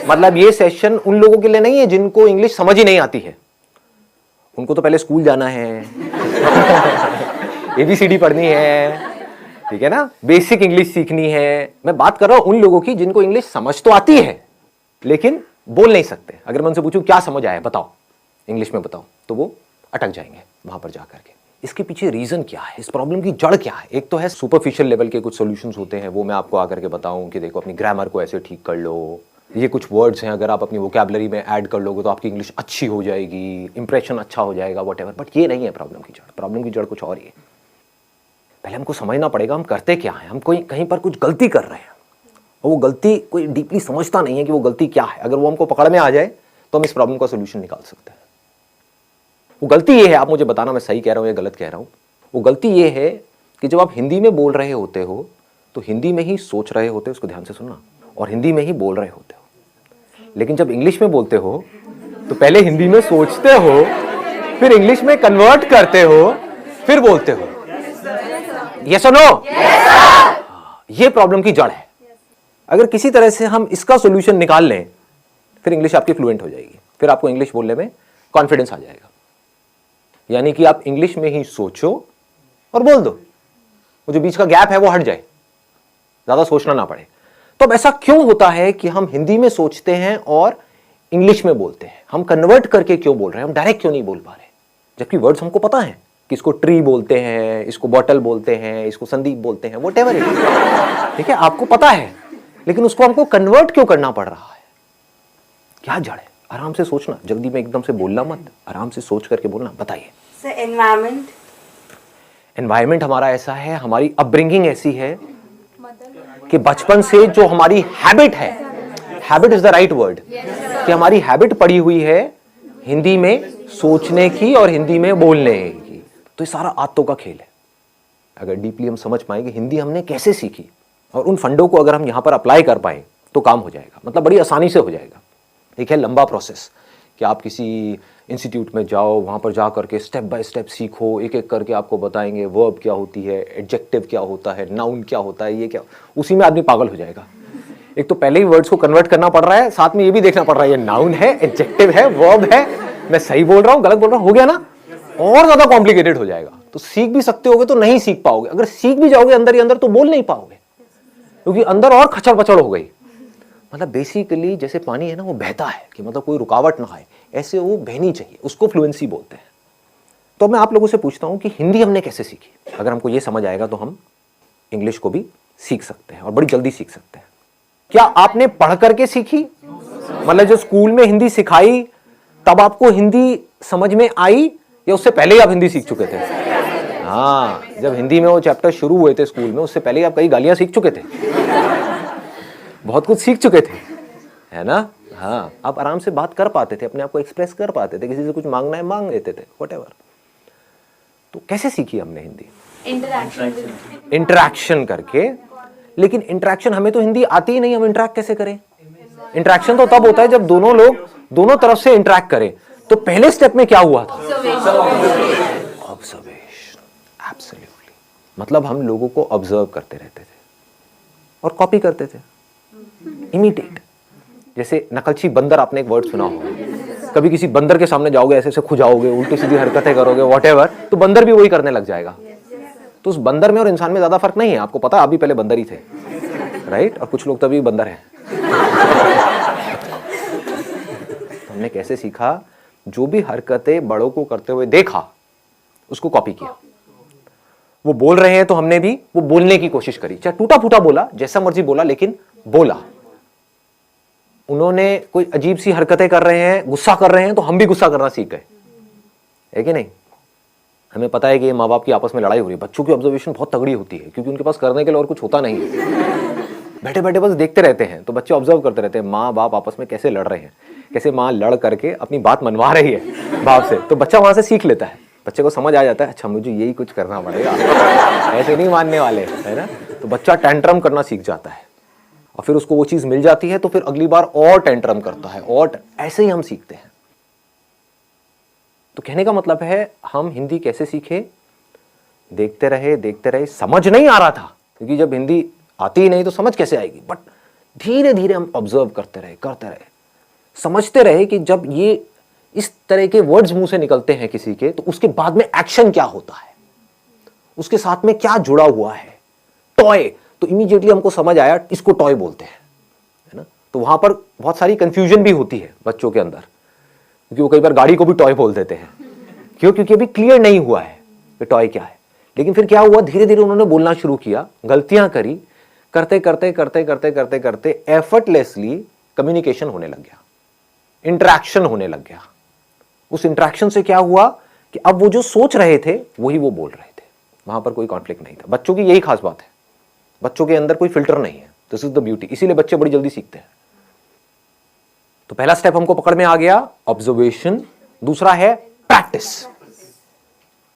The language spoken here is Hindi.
मतलब ये सेशन उन लोगों के लिए नहीं है जिनको इंग्लिश समझ ही नहीं आती है। उनको तो पहले स्कूल जाना है, ABCD पढ़नी है, ठीक है ना, बेसिक इंग्लिश सीखनी है। मैं बात कर रहा हूं उन लोगों की जिनको इंग्लिश समझ तो आती है लेकिन बोल नहीं सकते। अगर मैं उनसे पूछूं क्या समझ आया बताओ, इंग्लिश में बताओ, तो वो अटक जाएंगे वहां पर जाकर के। इसके पीछे रीजन क्या है, इस प्रॉब्लम की जड़ क्या है? एक तो है सुपरफिशियल लेवल के कुछ सॉल्यूशंस होते हैं, वो मैं आपको आकर के बताऊं कि देखो अपनी ग्रामर को ऐसे ठीक कर लो, ये कुछ वर्ड्स हैं अगर आप अपनी वोकैबुलरी में ऐड कर लोगे तो आपकी इंग्लिश अच्छी हो जाएगी, इंप्रेशन अच्छा हो जाएगा, व्हाटएवर। बट ये नहीं है प्रॉब्लम की जड़। प्रॉब्लम की जड़ कुछ और ही है। पहले हमको समझना पड़ेगा हम करते क्या है। हम कोई कहीं पर कुछ गलती कर रहे हैं और वो गलती कोई डीपली समझता नहीं है कि वो गलती क्या है। अगर वो हमको पकड़ में आ जाए तो हम इस प्रॉब्लम का सोल्यूशन निकाल सकते हैं। वो गलती ये है, आप मुझे बताना मैं सही कह रहा हूं या गलत कह रहा हूं। वो गलती ये है कि जब आप हिंदी में बोल रहे होते हो तो हिंदी में ही सोच रहे होते हो, उसको ध्यान से सुनना, और हिंदी में ही बोल रहे होते हो। लेकिन जब इंग्लिश में बोलते हो तो पहले हिंदी में सोचते हो, फिर इंग्लिश में कन्वर्ट करते हो, फिर बोलते हो। यस और नो? ये प्रॉब्लम की जड़ है। अगर किसी तरह से हम इसका सॉल्यूशन निकाल लें फिर इंग्लिश आपकी फ्लुएंट हो जाएगी, फिर आपको इंग्लिश बोलने में कॉन्फिडेंस आ जाएगा। यानी कि आप इंग्लिश में ही सोचो और बोल दो, वो जो बीच का गैप है वो हट जाए, ज्यादा सोचना ना पड़े। तो अब ऐसा क्यों होता है कि हम हिंदी में सोचते हैं और इंग्लिश में बोलते हैं? हम कन्वर्ट करके क्यों बोल रहे हैं, हम डायरेक्ट क्यों नहीं बोल पा रहे? जबकि वर्ड्स हमको पता है कि इसको ट्री बोलते हैं, इसको बॉटल बोलते हैं, इसको संदीप बोलते हैं, व्हाटएवर इट इज, ठीक है, आपको पता है, लेकिन उसको हमको कन्वर्ट क्यों करना पड़ रहा है? क्या जड़ है? आराम से सोचना, जल्दी में एकदम से बोलना मत, आराम से सोच करके बोलना। बताइए। एनवायरमेंट। एनवायरमेंट हमारा ऐसा है, हमारी अपब्रिंगिंग ऐसी है कि बचपन से जो हमारी हैबिट है, habit is the right word, कि हमारी हैबिट पड़ी हुई है हिंदी में सोचने की और हिंदी में बोलने की। तो ये सारा आदतों का खेल है। अगर डीपली हम समझ पाएंगे हिंदी हमने कैसे सीखी और उन फंडों को अगर हम यहां पर अप्लाई कर पाए तो काम हो जाएगा, मतलब बड़ी आसानी से हो जाएगा। एक है लंबा प्रोसेस कि आप किसी इंस्टीट्यूट में जाओ, वहाँ पर जा करके स्टेप बाय स्टेप सीखो, एक एक करके आपको बताएंगे वर्ब क्या होती है, एडजेक्टिव क्या होता है, नाउन क्या होता है, ये क्या, उसी में आदमी पागल हो जाएगा। एक तो पहले ही वर्ड्स को कन्वर्ट करना पड़ रहा है, साथ में ये भी देखना पड़ रहा है ये नाउन है, एडजेक्टिव है, वर्ब है, मैं सही बोल रहा हूँ गलत बोल रहा हूँ, हो गया ना, और ज्यादा कॉम्प्लिकेटेड हो जाएगा। तो सीख भी सकते होगे तो नहीं सीख पाओगे, अगर सीख भी जाओगे अंदर ही अंदर तो बोल नहीं पाओगे, क्योंकि अंदर और खचड़ पचड़ हो गई। मतलब बेसिकली जैसे पानी है ना, वो बहता है कि मतलब कोई रुकावट ना आए, ऐसे वो बहनी चाहिए, उसको फ्लुएंसी बोलते हैं। तो मैं आप लोगों से पूछता हूं कि हिंदी हमने कैसे सीखी? अगर हमको ये समझ आएगा तो हम इंग्लिश को भी सीख सकते हैं और बड़ी जल्दी सीख सकते हैं। क्या आपने पढ़ करके सीखी? मतलब जो स्कूल में हिंदी सिखाई तब आपको हिंदी समझ में आई, या उससे पहले ही आप हिंदी सीख चुके थे? हाँ, जब हिंदी में वो चैप्टर शुरू हुए थे स्कूल में, उससे पहले ही आप कई गालियां सीख चुके थे, बहुत कुछ सीख चुके थे, है ना? हाँ, आप आराम से बात कर पाते थे, अपने आप को एक्सप्रेस कर पाते थे, किसी से कुछ मांगना है मांग लेते थे, व्हाटएवर। तो कैसे सीखी हमने हिंदी? इंटरैक्शन करके। लेकिन इंटरैक्शन, हमें तो हिंदी आती ही नहीं, हम इंटरैक्ट कैसे करें? इंटरैक्शन तो तब होता है जब दोनों लोग दोनों तरफ से इंटरैक्ट करें। तो पहले स्टेप में क्या हुआ था? ऑब्जर्वेशन। एब्सोल्युटली। मतलब हम लोगों को ऑब्जर्व करते रहते थे और कॉपी करते थे, इमिटेट। जैसे नकलची बंदर, आपने एक वर्ड सुना होगा, कभी किसी बंदर के सामने जाओगे, ऐसे ऐसे खुजाओगे, उल्टी सीधी हरकतें करोगे, व्हाटएवर, तो बंदर भी वही करने लग जाएगा। तो उस बंदर में और इंसान में ज्यादा फर्क नहीं है, आपको पता है, आप भी पहले बंदर ही थे, राइट? और कुछ लोग तभी बंदर हैं। तो हमने कैसे सीखा? जो भी हरकतें बड़ों को करते हुए देखा उसको कॉपी किया। वो बोल रहे हैं तो हमने भी वो बोलने की कोशिश करी, चाहे टूटा फूटा बोला, जैसा मर्जी बोला, लेकिन बोला। उन्होंने कोई अजीब सी हरकतें कर रहे हैं, गुस्सा कर रहे हैं, तो हम भी गुस्सा करना सीख गए, है कि नहीं? हमें पता है कि ये माँ बाप की आपस में लड़ाई हो रही है, बच्चों की ऑब्जर्वेशन बहुत तगड़ी होती है, क्योंकि उनके पास करने के लिए और कुछ होता नहीं है। बैठे बैठे बस देखते रहते हैं, तो बच्चे ऑब्जर्व करते रहते हैं माँ बाप आपस में कैसे लड़ रहे हैं, कैसे माँ लड़ करके अपनी बात मनवा रही है बाप से। तो बच्चा वहां से सीख लेता है, बच्चे को समझ आ जाता है, अच्छा मुझे यही कुछ करना पड़ेगा, ऐसे नहीं मानने वाले, है ना? तो बच्चा टेंट्रम करना सीख जाता है, और फिर उसको वो चीज मिल जाती है तो फिर अगली बार और टेंट्रम करता है, और ऐसे ही हम सीखते हैं। तो कहने का मतलब है, हम हिंदी कैसे सीखे? देखते रहे, समझ नहीं आ रहा था, क्योंकि जब हिंदी आती ही नहीं तो समझ कैसे आएगी? बट धीरे धीरे हम ऑब्जर्व करते रहे, समझते रहे कि जब ये इस तरह के वर्ड्स मुंह से निकलते हैं किसी के, तो उसके बाद में एक्शन क्या होता है, उसके साथ में क्या जुड़ा हुआ है। टॉय, तो इमीडिएटली हमको समझ आया इसको टॉय बोलते हैं, है ना। तो वहां पर बहुत सारी कंफ्यूजन भी होती है बच्चों के अंदर, क्योंकि वो कई बार गाड़ी को भी टॉय बोल देते हैं। क्यों? क्योंकि अभी क्लियर नहीं हुआ है कि टॉय क्या है। लेकिन फिर क्या हुआ, धीरे धीरे उन्होंने बोलना शुरू किया, गलतियां करी, करते करते करते करते करते करते एफर्टलेसली कम्युनिकेशन होने लग गया, इंटरेक्शन होने लग गया। उस इंटरेक्शन से क्या हुआ कि अब वो जो सोच रहे थे वही वो बोल रहे थे, वहां पर कोई कॉन्फ्लिक्ट नहीं था। बच्चों की यही खास बात है, बच्चों के अंदर कोई फिल्टर नहीं है। दिस इज द ब्यूटी, इसीलिए बच्चे बड़ी जल्दी सीखते हैं। तो पहला स्टेप हमको पकड़ में आ गया, ऑब्जर्वेशन। दूसरा है प्रैक्टिस।